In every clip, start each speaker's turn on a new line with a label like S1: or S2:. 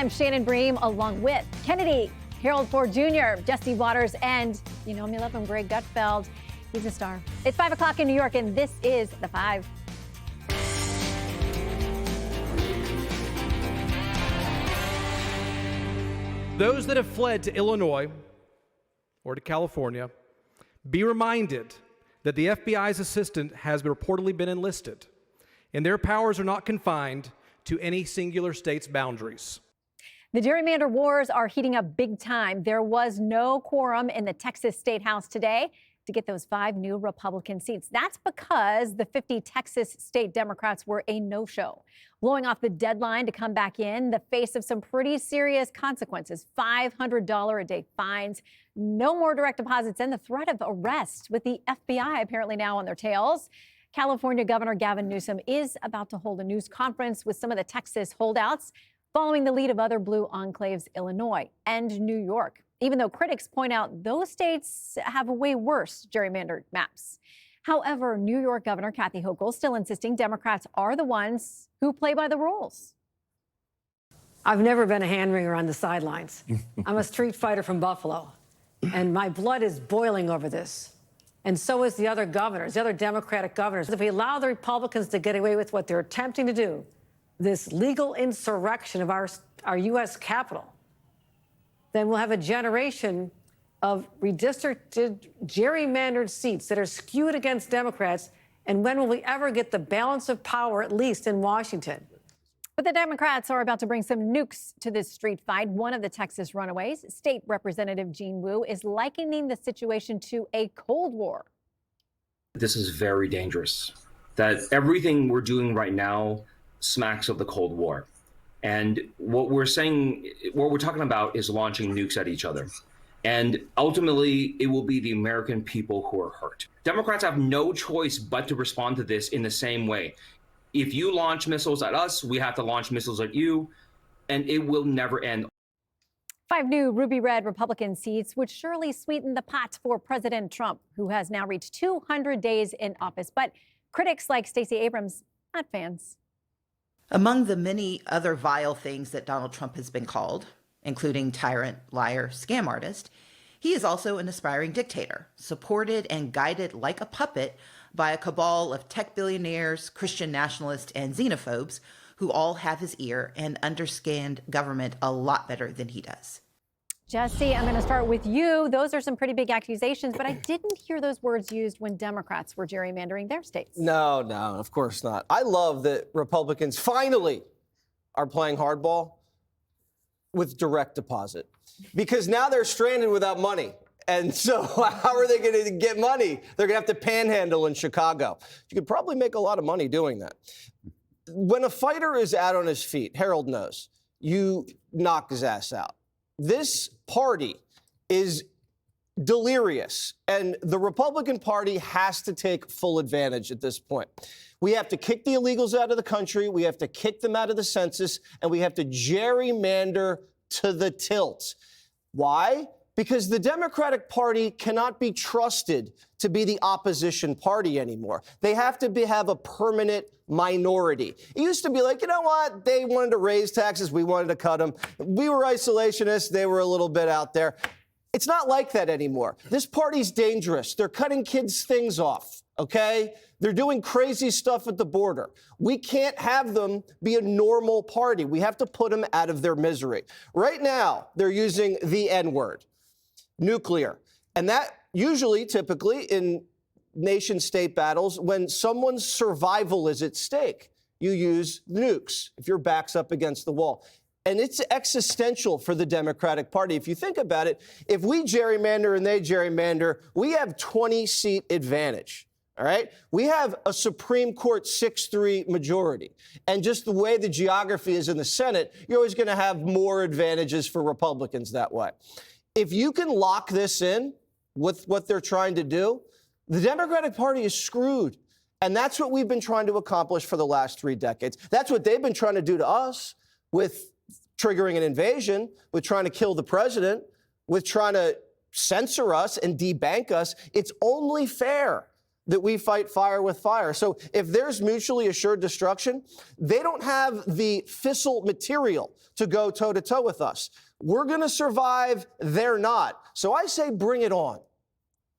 S1: I'm Shannon Bream, along with Kennedy, Harold Ford Jr., Jesse Waters, and you know me, love him, Greg Gutfeld. He's a star. It's 5 o'clock in New York, and this is The Five.
S2: Those that have fled to Illinois or to California, be reminded that the FBI's assistant has reportedly been enlisted, and their powers are not confined to any singular state's boundaries.
S1: The gerrymander wars are heating up big time. There was no quorum in the Texas State House today to get those 5 new Republican seats. That's because the 50 Texas state Democrats were a no-show, blowing off the deadline to come back in the face of some pretty serious consequences. $500 a day fines, no more direct deposits, and the threat of arrest, with the FBI apparently now on their tails. California Governor Gavin Newsom is about to hold a news conference with some of the Texas holdouts, following the lead of other blue enclaves, Illinois and New York, even though critics point out those states have way worse gerrymandered maps. However, New York Governor Kathy Hochul still insisting Democrats are the ones who play by the rules.
S3: I've never been a hand-wringer on the sidelines. I'm a street fighter from Buffalo, and my blood is boiling over this. And so is the other governors, the other Democratic governors. If we allow the Republicans to get away with what they're attempting to do, this legal insurrection of our U.S. Capitol, then we'll have a generation of redistricted, gerrymandered seats that are skewed against Democrats. And when will we ever get the balance of power, at least in Washington?
S1: But the Democrats are about to bring some nukes to this street fight. One of the Texas runaways, State Representative Jean Wu, is likening the situation to a Cold War.
S4: This is very dangerous. That everything we're doing right now smacks of the Cold War. And what we're talking about is launching nukes at each other. And ultimately, it will be the American people who are hurt. Democrats have no choice but to respond to this in the same way. If you launch missiles at us, we have to launch missiles at you, and it will never end.
S1: 5 new ruby red Republican seats would surely sweeten the pot for President Trump, who has now reached 200 days in office. But critics like Stacey Abrams, not fans.
S5: Among the many other vile things that Donald Trump has been called, including tyrant, liar, scam artist, he is also an aspiring dictator, supported and guided like a puppet by a cabal of tech billionaires, Christian nationalists, and xenophobes who all have his ear and understand government a lot better than he does.
S1: Jesse, I'm going to start with you. Those are some pretty big accusations, but I didn't hear those words used when Democrats were gerrymandering their states.
S6: No, of course not. I love that Republicans finally are playing hardball with direct deposit, because now they're stranded without money. And so how are they going to get money? They're going to have to panhandle in Chicago. You could probably make a lot of money doing that. When a fighter is out on his feet, Harold knows, you knock his ass out. This party is delirious, and the Republican Party has to take full advantage at this point. We have to kick the illegals out of the country, we have to kick them out of the census, and we have to gerrymander to the tilt. Why? Because the Democratic Party cannot be trusted to be the opposition party anymore. They have to have a permanent minority. It used to be like, you know what? They wanted to raise taxes. We wanted to cut them. We were isolationists. They were a little bit out there. It's not like that anymore. This party's dangerous. They're cutting kids' things off, okay? They're doing crazy stuff at the border. We can't have them be a normal party. We have to put them out of their misery. Right now, they're using the N-word. Nuclear. And that usually, typically, in nation-state battles, when someone's survival is at stake, you use nukes if your back's up against the wall. And it's existential for the Democratic Party. If you think about it, if we gerrymander and they gerrymander, we have 20-seat advantage. All right? We have a Supreme Court 6-3 majority. And just the way the geography is in the Senate, you're always going to have more advantages for Republicans that way. If you can lock this in with what they're trying to do, the Democratic Party is screwed. And that's what we've been trying to accomplish for the last 3 decades. That's what they've been trying to do to us with triggering an invasion, with trying to kill the president, with trying to censor us and debank us. It's only fair that we fight fire with fire. So if there's mutually assured destruction, they don't have the fissile material to go toe-to-toe with us. We're going to survive. They're not. So I say bring it on.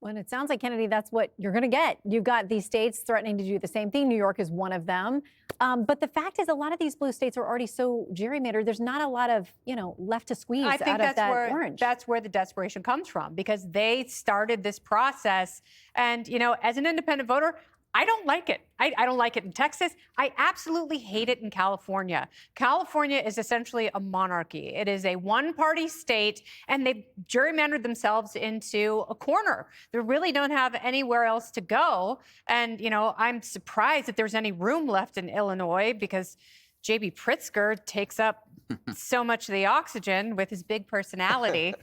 S1: Well, it sounds like, Kennedy, that's what you're going to get. You've got these states threatening to do the same thing. New York is one of them. But the fact is, a lot of these blue states are already so gerrymandered. There's not a lot of, left to squeeze
S7: I think
S1: out of that orange.
S7: That's where the desperation comes from, because they started this process. And, as an independent voter, I don't like it. I don't like it in Texas. I absolutely hate it in California. California is essentially a monarchy. It is a one-party state, and they've gerrymandered themselves into a corner. They really don't have anywhere else to go. And, I'm surprised that there's any room left in Illinois, because J.B. Pritzker takes up so much of the oxygen with his big personality.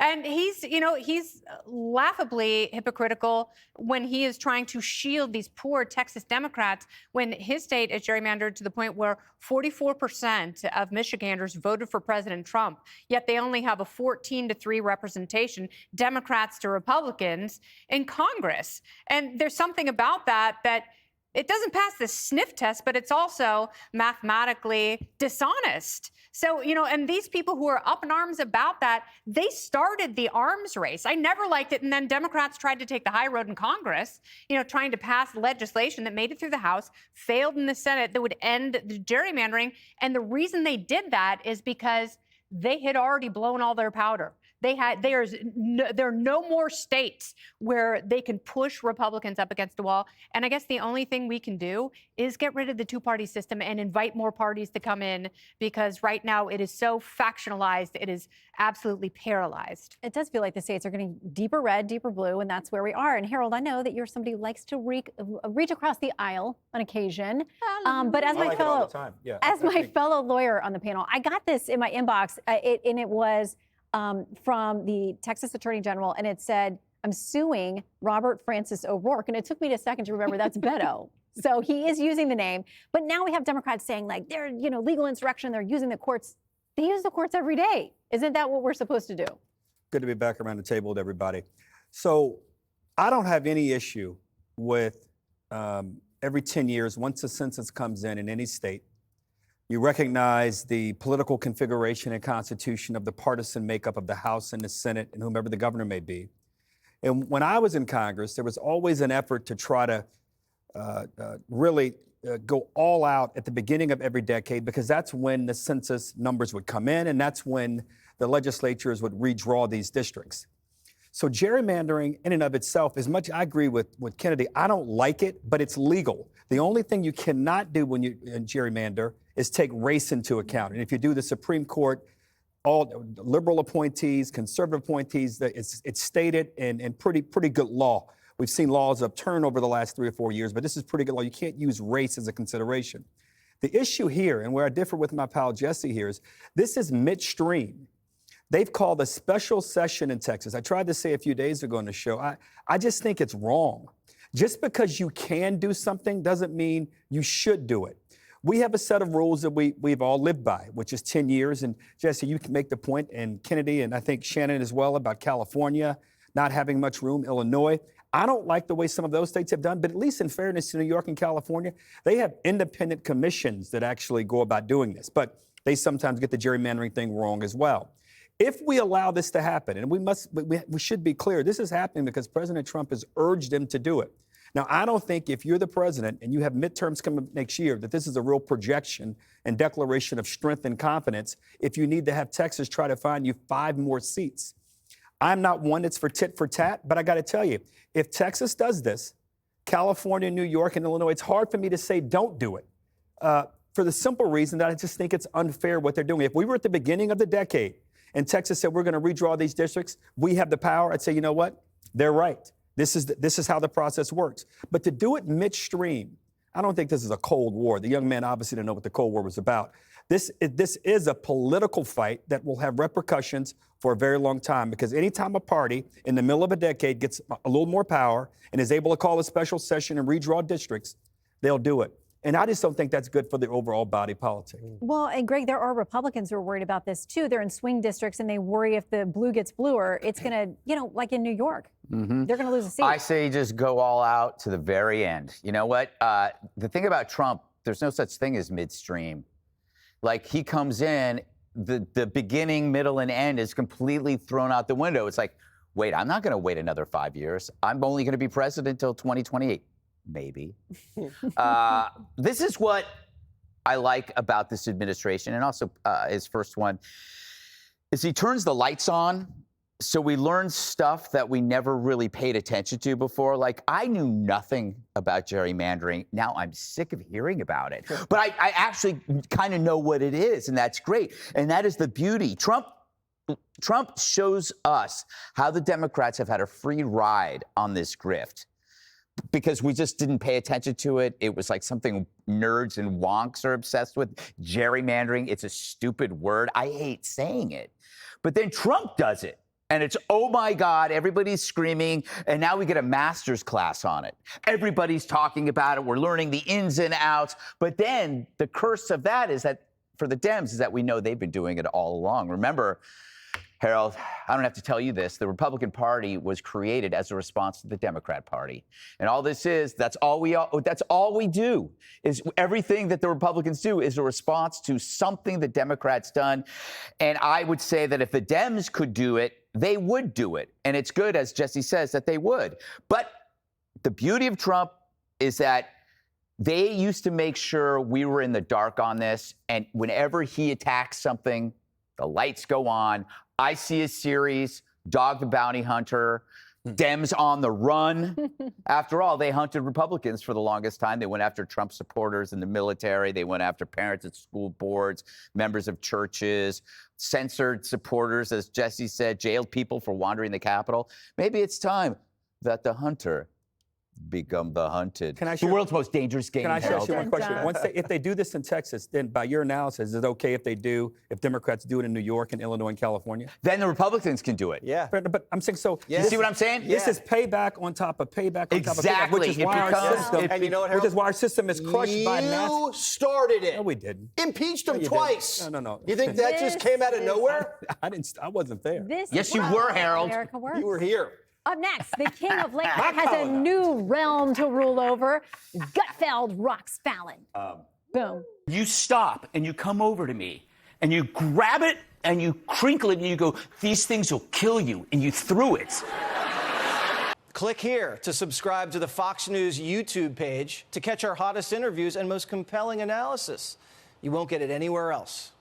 S7: And he's laughably hypocritical when he is trying to shield these poor Texas Democrats when his state is gerrymandered to the point where 44% of Michiganders voted for President Trump, yet they only have a 14-3 representation, Democrats to Republicans, in Congress. And there's something about that it doesn't pass the sniff test, but it's also mathematically dishonest. So, and these people who are up in arms about that, they started the arms race. I never liked it. And then Democrats tried to take the high road in Congress, trying to pass legislation that made it through the House, failed in the Senate, that would end the gerrymandering. And the reason they did that is because they had already blown all their powder. There are no more states where they can push Republicans up against the wall. And I guess the only thing we can do is get rid of the two-party system and invite more parties to come in, because right now it is so factionalized, it is absolutely paralyzed.
S1: It does feel like the states are getting deeper red, deeper blue, and that's where we are. And Harold, I know that you're somebody who likes to reach across the aisle on occasion. But as my fellow lawyer on the panel, I got this in my inbox, and it was from the Texas Attorney General, and it said, "I'm suing Robert Francis O'Rourke." And it took me a second to remember that's Beto. So he is using the name. But now we have Democrats saying, like, they're, legal insurrection, they're using the courts. They use the courts every day. Isn't that what we're supposed to do?
S8: Good to be back around the table with everybody. So I don't have any issue with every 10 years, once a census comes in any state, you recognize the political configuration and constitution of the partisan makeup of the House and the Senate and whomever the governor may be. And when I was in Congress, there was always an effort to try to really go all out at the beginning of every decade, because that's when the census numbers would come in, and that's when the legislatures would redraw these districts. So gerrymandering in and of itself, as much I agree with Kennedy, I don't like it, but it's legal. The only thing you cannot do when you gerrymander is take race into account. And if you do, the Supreme Court, all liberal appointees, conservative appointees, it's stated in pretty good law. We've seen laws upturned over the last 3 or 4 years, but this is pretty good law. You can't use race as a consideration. The issue here, and where I differ with my pal Jesse here, is this is midstream. They've called a special session in Texas. I tried to say a few days ago on the show, I just think it's wrong. Just because you can do something doesn't mean you should do it. We have a set of rules that we've all lived by, which is 10 years. And Jesse, you can make the point, and Kennedy, and I think Shannon as well, about California not having much room, Illinois. I don't like the way some of those states have done, but at least in fairness to New York and California, they have independent commissions that actually go about doing this. But they sometimes get the gerrymandering thing wrong as well. If we allow this to happen, and we should be clear, this is happening because President Trump has urged them to do it. Now, I don't think if you're the president and you have midterms coming next year, that this is a real projection and declaration of strength and confidence if you need to have Texas try to find you 5 more seats. I'm not one that's for tit for tat, but I got to tell you, if Texas does this, California, New York, and Illinois, it's hard for me to say don't do it for the simple reason that I just think it's unfair what they're doing. If we were at the beginning of the decade and Texas said we're going to redraw these districts, we have the power, I'd say, you know what? They're right. This is how the process works. But to do it midstream, I don't think this is a Cold War. The young man obviously didn't know what the Cold War was about. This is a political fight that will have repercussions for a very long time, because anytime a party in the middle of a decade gets a little more power and is able to call a special session and redraw districts, they'll do it. And I just don't think that's good for the overall body politic.
S1: Well, and Greg, there are Republicans who are worried about this too. They're in swing districts and they worry if the blue gets bluer, it's going to, like in New York, they're going to lose a seat.
S9: I say just go all out to the very end. You know what? The thing about Trump, there's no such thing as midstream. Like, he comes in, the beginning, middle, and end is completely thrown out the window. It's like, wait, I'm not going to wait another 5 years. I'm only going to be president until 2028. Maybe. This is what I like about this administration, and also his first one, is he turns the lights on, so we learn stuff that we never really paid attention to before. Like, I knew nothing about gerrymandering. Now I'm sick of hearing about it. But I actually kind of know what it is, and that's great. And that is the beauty. Trump shows us how the Democrats have had a free ride on this grift, because we just didn't pay attention to it. It was like something nerds and wonks are obsessed with. Gerrymandering, it's a stupid word. I hate saying it. But then Trump does it. And it's, oh my God, everybody's screaming. And now we get a master's class on it. Everybody's talking about it. We're learning the ins and outs. But then the curse of that is that for the Dems is that we know they've been doing it all along. Remember, Harold, I don't have to tell you this. The Republican Party was created as a response to the Democrat Party. And all this is, that's all we do, is everything that the Republicans do is a response to something the Democrats done. And I would say that if the Dems could do it, they would do it. And it's good, as Jesse says, that they would. But the beauty of Trump is that they used to make sure we were in the dark on this. And whenever he attacks something, the lights go on. I see a series, Dog the Bounty Hunter, Dems on the Run. After all, they hunted Republicans for the longest time. They went after Trump supporters in the military. They went after parents at school boards, members of churches, censored supporters, as Jesse said, jailed people for wandering the Capitol. Maybe it's time that the hunter become the hunted. The world's most dangerous game.
S8: Can I ask you one question? If they do this in Texas, then by your analysis, is it okay if Democrats do it in New York and Illinois and California?
S9: Then the Republicans can do it.
S8: Yeah. But I'm saying, so.
S9: You see what I'm saying?
S8: This is payback on top of payback on top of payback,
S9: Exactly.
S8: which is why our system,
S6: and you know what, Harold?
S8: which is why our system is crushed by mass.
S6: You started it.
S8: No, we didn't.
S6: Impeached him twice.
S8: No.
S6: You think that just came out of nowhere?
S8: I wasn't there.
S9: Yes, you were, Harold.
S1: America works.
S6: You were here.
S1: Up next, the king of late night has a new realm to rule over. Gutfeld rocks Fallon. Boom.
S9: You stop and you come over to me and you grab it and you crinkle it and you go, these things will kill you, and you threw it.
S10: Click here to subscribe to the Fox News YouTube page to catch our hottest interviews and most compelling analysis. You won't get it anywhere else.